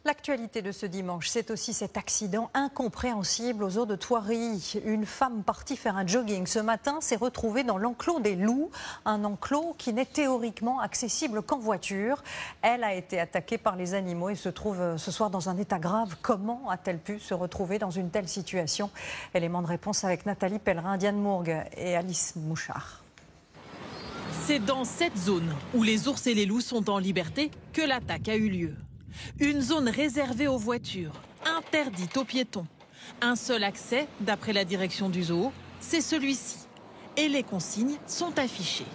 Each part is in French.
L'actualité de ce dimanche, c'est aussi cet accident incompréhensible aux eaux de Thoiry. Une femme partie faire un jogging ce matin s'est retrouvée dans l'enclos des loups, un enclos qui n'est théoriquement accessible qu'en voiture. Elle a été attaquée par les animaux et se trouve ce soir dans un état grave. Comment a-t-elle pu se retrouver dans une telle situation? Élément de réponse avec Nathalie Pellerin, Diane Mourgue et Alice Mouchard. C'est dans cette zone où les ours et les loups sont en liberté que l'attaque a eu lieu. Une zone réservée aux voitures, interdite aux piétons. Un seul accès, d'après la direction du zoo, c'est celui-ci. Et les consignes sont affichées.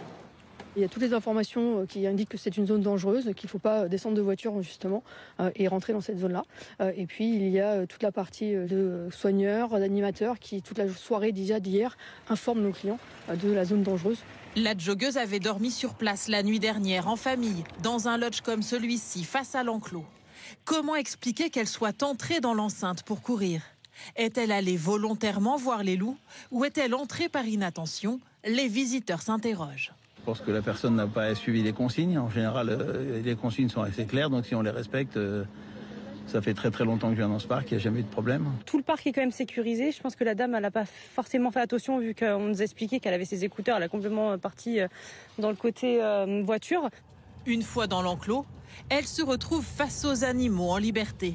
Il y a toutes les informations qui indiquent que c'est une zone dangereuse, qu'il ne faut pas descendre de voiture justement et rentrer dans cette zone-là. Et puis il y a toute la partie de soigneurs, d'animateurs qui, toute la soirée déjà d'hier, informent nos clients de la zone dangereuse. La joggeuse avait dormi sur place la nuit dernière en famille, dans un lodge comme celui-ci, face à l'enclos. Comment expliquer qu'elle soit entrée dans l'enceinte pour courir? Est-elle allée volontairement voir les loups ou est-elle entrée par inattention? Les visiteurs s'interrogent. Je pense que la personne n'a pas suivi les consignes. En général, les consignes sont assez claires, donc si on les respecte, ça fait très très longtemps que je viens dans ce parc, il n'y a jamais eu de problème. Tout le parc est quand même sécurisé. Je pense que la dame, elle n'a pas forcément fait attention vu qu'on nous a expliqué qu'elle avait ses écouteurs. Elle a complètement parti dans le côté voiture. Une fois dans l'enclos, elle se retrouve face aux animaux en liberté.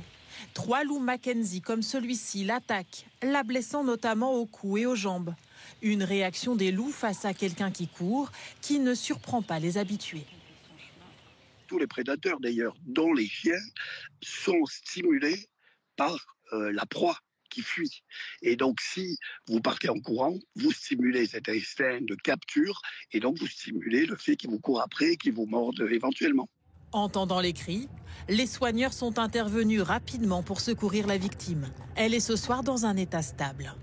3 loups Mackenzie comme celui-ci l'attaquent, la blessant notamment au cou et aux jambes. Une réaction des loups face à quelqu'un qui court, qui ne surprend pas les habitués. Tous les prédateurs d'ailleurs, dont les chiens, sont stimulés par la proie qui fuit. Et donc si vous partez en courant, vous stimulez cet instinct de capture et donc vous stimulez le fait qu'il vous court après et qu'il vous morde éventuellement. Entendant les cris, les soigneurs sont intervenus rapidement pour secourir la victime. Elle est ce soir dans un état stable.